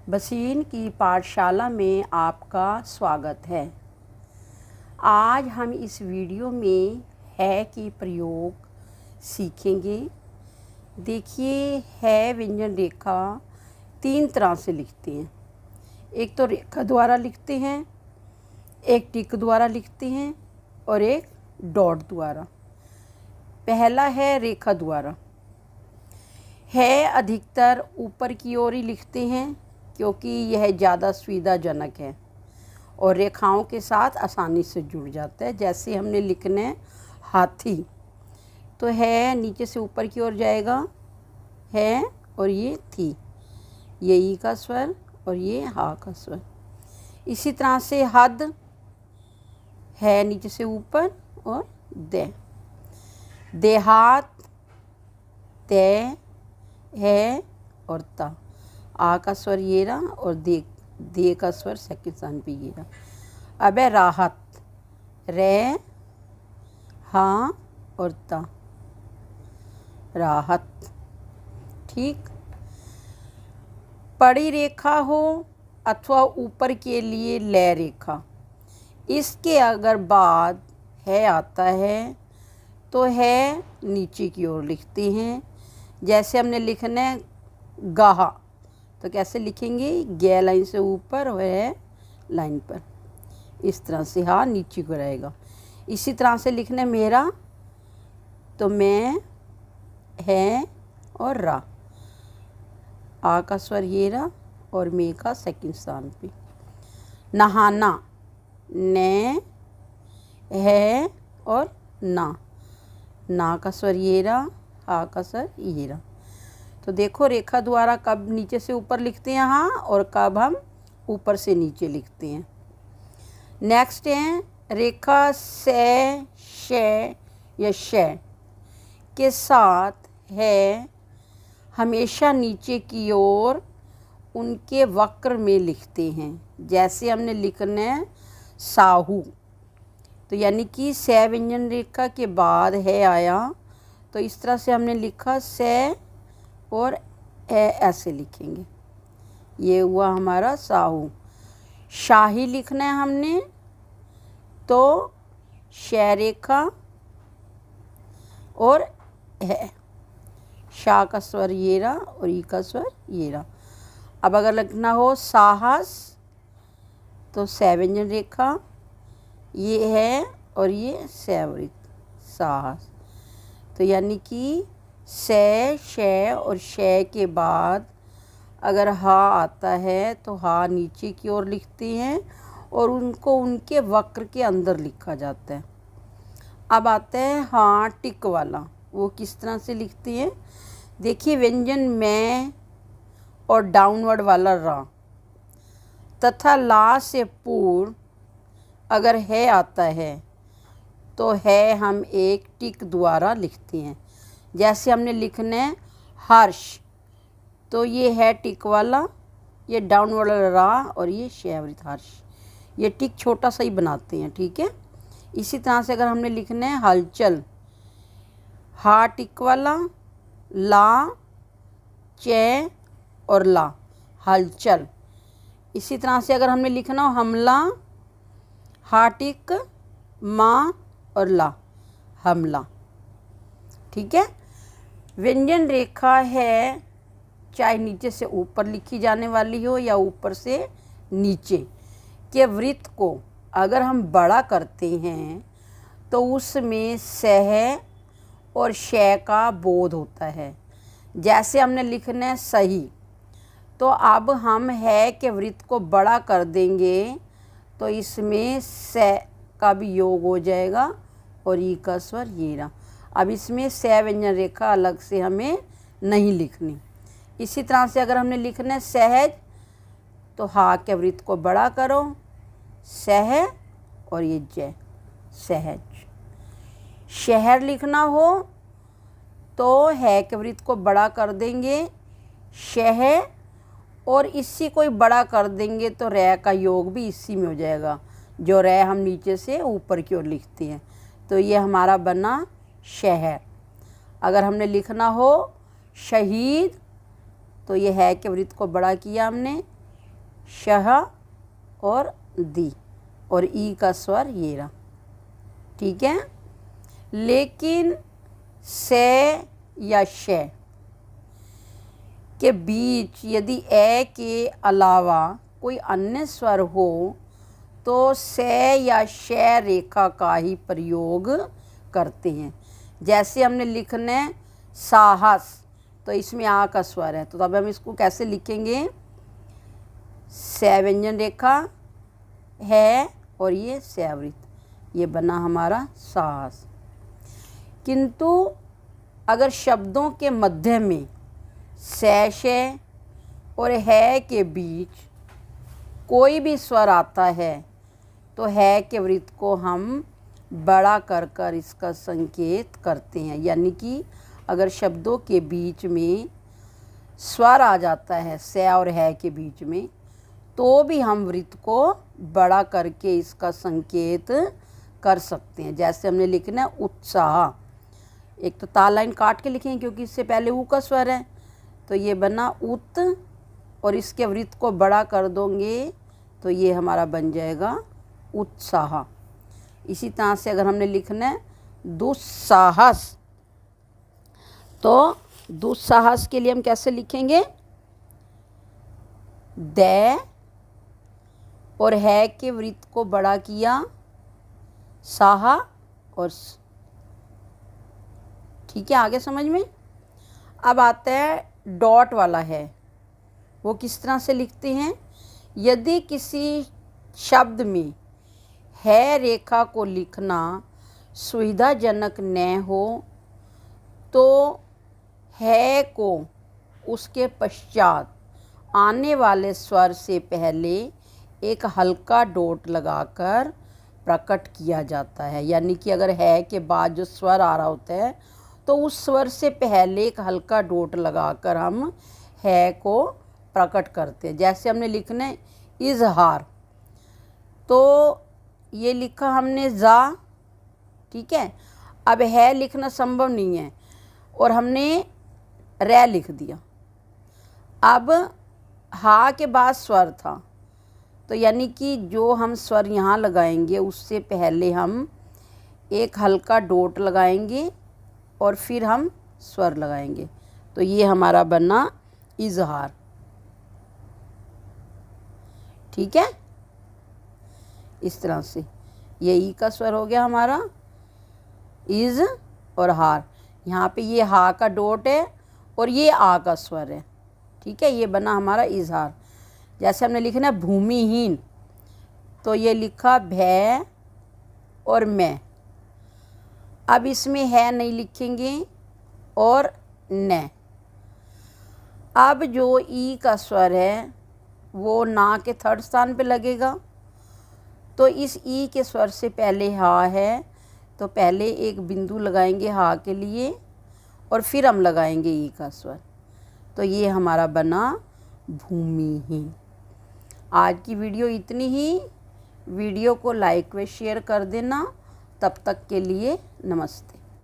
बसीन की पाठशाला में आपका स्वागत है। आज हम इस वीडियो में है की प्रयोग सीखेंगे। देखिए, है व्यंजन रेखा तीन तरह से लिखते हैं। एक तो रेखा द्वारा लिखते हैं, एक टिक द्वारा लिखते हैं और एक डॉट द्वारा। पहला है रेखा द्वारा। है अधिकतर ऊपर की ओर ही लिखते हैं क्योंकि यह ज़्यादा सुविधाजनक है और रेखाओं के साथ आसानी से जुड़ जाता है। जैसे हमने लिखना है हाथी, तो है नीचे से ऊपर की ओर जाएगा, है और ये थी, ये ई का स्वर और ये हा का स्वर। इसी तरह से हद, है नीचे से ऊपर और देहात, ते, है और ता। आ का स्वर ये रहा और दे का स्वर सेकंड स्थान पे ये रहा। अब है राहत, रे, हाँ और ता, राहत। ठीक। पड़ी रेखा हो अथवा ऊपर के लिए लय रेखा, इसके अगर बाद है आता है तो है नीचे की ओर लिखते हैं। जैसे हमने लिखना है गाहा, तो कैसे लिखेंगे? गे लाइन से ऊपर और है लाइन पर, इस तरह से हा नीचे को रहेगा। इसी तरह से लिखना है मेरा, तो मैं, है और रा, आ का स्वर ये रहा और मे का सेकंड स्थान पे। नहाना, ने, है और ना का स्वर ये रहा, हा का स्वर ये रहा। तो देखो, रेखा द्वारा कब नीचे से ऊपर लिखते हैं हाँ, और कब हम ऊपर से नीचे लिखते हैं। नेक्स्ट है रेखा से, शे या शे के साथ है हमेशा नीचे की ओर उनके वक्र में लिखते हैं। जैसे हमने लिखना है साहू, तो यानी कि से व्यंजन रेखा के बाद है आया, तो इस तरह से हमने लिखा से और ऐसे लिखेंगे। ये हुआ हमारा साहू। शाही लिखना है हमने, तो शय रेखा और है, शा का स्वर ये रहा और ई का स्वर ये रहा। अब अगर लिखना हो साहस, तो से व्यंजन रेखा ये है और ये सैवृत, साहस। तो यानी कि से, शे और शे के बाद अगर हा आता है तो हा नीचे की ओर लिखते हैं और उनको उनके वक्र के अंदर लिखा जाता है। अब आता है हाँ टिक वाला। वो किस तरह से लिखते हैं? देखिए, व्यंजन मैं और डाउनवर्ड वाला रा तथा ला से पूर्व अगर है आता है तो है हम एक टिक द्वारा लिखते हैं। जैसे हमने लिखना है हर्ष, तो ये है टिक वाला, ये डाउन वाला रा और ये शैवृत हर्ष। ये टिक छोटा सा ही बनाते हैं, ठीक है। इसी तरह से अगर हमने लिखना है हलचल, हा टिक वाला, ला, चे और ला, हलचल। इसी तरह से अगर हमने लिखना हो हमला, हा टिक, माँ और ला, हमला। ठीक है। व्यंजन रेखा है चाहे नीचे से ऊपर लिखी जाने वाली हो या ऊपर से नीचे के वृत्त को अगर हम बड़ा करते हैं तो उसमें सह और शय का बोध होता है। जैसे हमने लिखना है सही, तो अब हम है के वृत्त को बड़ा कर देंगे तो इसमें स का भी योग हो जाएगा और ई का स्वर ये रहा। अब इसमें से व्यंजन रेखा अलग से हमें नहीं लिखनी। इसी तरह से अगर हमने लिखना है सहज, तो हा के वृत्त को बड़ा करो, सह और ये जय, सहज। शहर लिखना हो तो है के वृत्त को बड़ा कर देंगे, शह, और इसी को बड़ा कर देंगे तो रै का योग भी इसी में हो जाएगा, जो रै हम नीचे से ऊपर की ओर लिखते हैं। तो ये हमारा बना शहर। अगर हमने लिखना हो शहीद, तो ये है के वृत्त को बड़ा किया हमने, शह और दी, और ई का स्वर ये रहा। ठीक है, लेकिन से या श के बीच यदि ए के अलावा कोई अन्य स्वर हो तो से या श रेखा का ही प्रयोग करते हैं। जैसे हमने लिखना है साहस, तो इसमें आ का स्वर है, तो तब हम इसको कैसे लिखेंगे? से व्यंजन रेखा है और ये सैवृत, ये बना हमारा साहस। किंतु अगर शब्दों के मध्य में से और है के बीच कोई भी स्वर आता है तो है के वृत्त को हम बड़ा कर कर इसका संकेत करते हैं। यानी कि अगर शब्दों के बीच में स्वर आ जाता है से और है के बीच में, तो भी हम वृत्त को बड़ा करके इसका संकेत कर सकते हैं। जैसे हमने लिखना है उत्साह, एक तो ता लाइन काट के लिखेंगे क्योंकि इससे पहले ऊ का स्वर है, तो ये बना उत, और इसके वृत्त को बड़ा कर दोगे तो ये हमारा बन जाएगा उत्साह। इसी तरह से अगर हमने लिखना है दुस्साहस, तो दुस्साहस के लिए हम कैसे लिखेंगे? दे और है के वृत्त को बड़ा किया, साहा और स। ठीक है, आगे समझ में। अब आता है डॉट वाला है, वो किस तरह से लिखते हैं? यदि किसी शब्द में है रेखा को लिखना सुविधाजनक न हो तो है को उसके पश्चात आने वाले स्वर से पहले एक हल्का डॉट लगाकर प्रकट किया जाता है। यानी कि अगर है के बाद जो स्वर आ रहा होता है तो उस स्वर से पहले एक हल्का डॉट लगाकर हम है को प्रकट करते हैं। जैसे हमने लिखना है इजहार, तो ये लिखा हमने जा, ठीक है। अब है लिखना संभव नहीं है और हमने रै लिख दिया। अब हा के बाद स्वर था, तो यानी कि जो हम स्वर यहाँ लगाएंगे उससे पहले हम एक हल्का डॉट लगाएंगे और फिर हम स्वर लगाएंगे, तो ये हमारा बना इजहार। ठीक है, इस तरह से ये ई का स्वर हो गया हमारा इज और हार। यहाँ पे ये हा का डॉट है और ये आ का स्वर है। ठीक है, ये बना हमारा इजहार। जैसे हमने लिखना है भूमिहीन, तो ये लिखा भय और मैं। अब इसमें है नहीं लिखेंगे और न। अब जो ई का स्वर है वो ना के थर्ड स्थान पे लगेगा, तो इस ई के स्वर से पहले हा है, तो पहले एक बिंदु लगाएंगे हा के लिए और फिर हम लगाएंगे ई का स्वर, तो ये हमारा बना भूमिहीन। आज की वीडियो इतनी ही। वीडियो को लाइक व शेयर कर देना। तब तक के लिए नमस्ते।